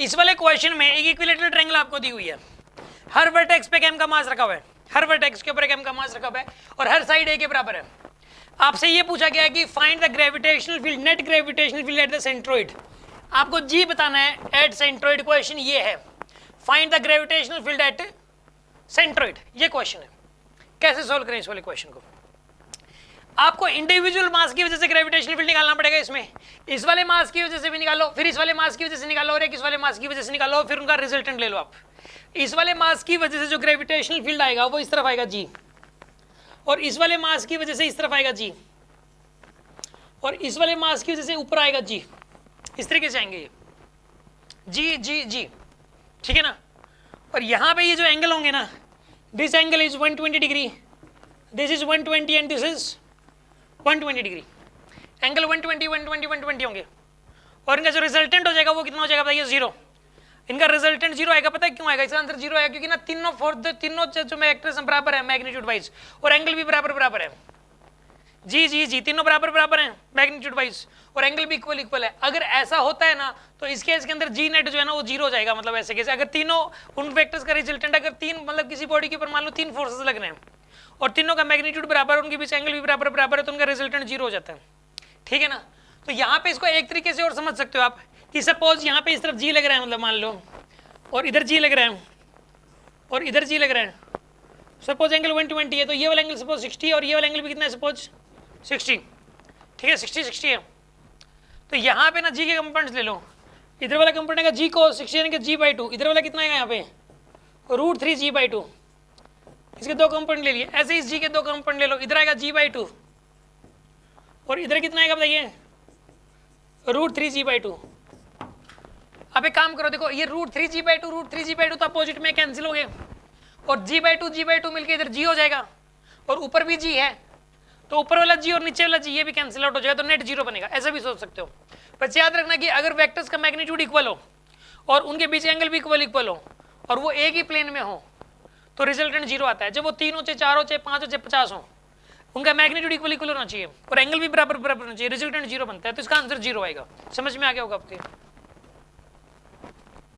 इस वाले क्वेश्चन में एक इक्विलेटरल ट्रायंगल आपको दी हुई है, हर वर्टेक्स पे m का मास रखा हुआ है, हर वर्टेक्स के ऊपर m का मास रखा हुआ है और हर साइड a के बराबर है। आपसे ये पूछा गया है कि find the gravitational field, net gravitational field at the centroid. आपको जी बताना है एट सेंट्रोइड, क्वेश्चन ये है find the gravitational field at centroid, ये क्वेश्चन है। कैसे सोल्व करें इस वाले क्वेश्चन को? आपको इंडिविजुअल मास की वजह से ग्रेविटेशनल फील्ड निकालना पड़ेगा, इसमें इस वाले मास की वजह से भी निकालो, फिर इस वाले मास की वजह से निकालो और एक इस वाले मास की वजह से निकालो, फिर उनका रिजल्टेंट ले लो आप। इस वाले मास की वजह से जो ग्रेविटेशनल फील्ड आएगा वो इस तरफ आएगा जी, और इस वाले मास की वजह से इस तरफ आएगा जी, और इस वाले मास की वजह से ऊपर आएगा जी। इस तरीके से आएंगे ये जी जी जी, ठीक है ना। और यहाँ पे ये जो एंगल होंगे ना, this angle is 120 degree, this is 120 and this is 120 degree. Angle 120 120 120 होंगे और इनका जो रिजल्टेंट हो जाएगा वो कितना हो जाएगा बताइए? 0। इनका रिजल्टेंट 0 आएगा। पता है क्यों आएगा? इसका आंसर 0 आएगा क्योंकि ना तीनों जो वेक्टर्स बराबर है मैग्नीट्यूड वाइज, और एंगल भी बराबर है। जी जी जी, तीनों बराबर हैं मैग्नीट्यूड वाइज और एंगल भी इक्वल है। अगर ऐसा होता है ना तो इस केस के अंदर जी नेट जो है ना वो 0 हो जाएगा। मतलब ऐसे केस अगर तीनों उन वेक्टर्स का रिजल्टेंट, अगर तीन मतलब किसी बॉडी के ऊपर मान लो 3 फोर्सेस लग रहे हैं और तीनों का मैग्नीट्यूड बराबर, उनके बीच एंगल भी बराबर है, तो उनका रिजल्टेंट 0 हो जाता है, ठीक है ना। तो यहाँ पे इसको एक तरीके से और समझ सकते हो आप कि सपोज यहाँ पे इस तरफ जी लग रहा है, मतलब मान लो, और इधर जी लग रहा है और इधर जी लग रहा है। सपोज एंगल 120 है तो ये वाला एंगल सपोज 60 और ये वाला एंगल भी कितना है? सपोज 60, ठीक है, 60 है। तो यहाँ पे ना जी के कंपोनेंट्स ले लो, इधर वाला कंपोनेंट है जी को 60 यानी कि g/2, इधर वाला कितना है यहाँ पे? √3g/2। इसके 2 कंपोनेंट ले लिए, ऐसे इस जी के 2 कंपोनेंट ले लो, इधर आएगा g/2 और इधर कितना आएगा बताइए? √3g/2। अब एक काम करो, देखो ये √3g/2 तो अपोजिट में कैंसिल हो गए और g/2 मिलके इधर g हो जाएगा और ऊपर भी g है तो ऊपर वाला g और नीचे वाला g ये भी कैंसिल आउट हो जाएगा, तो नेट 0 बनेगा। ऐसा भी सोच सकते हो। बस याद रखना कि अगर वेक्टर्स का मैग्नीट्यूड इक्वल हो और उनके बीच एंगल भी इक्वल हो और वो एक ही प्लेन में हो तो रिजल्टेंट 0 आता है। जब वो 3 हो चाहे 4 हो चाहे 5 हो चाहे 50 हो, उनका मैग्नीट्यूड इक्वल होना चाहिए और एंगल भी बराबर होना चाहिए, रिजल्टेंट 0 बनता है। तो इसका आंसर 0 आएगा। समझ में आ गया होगा आपके?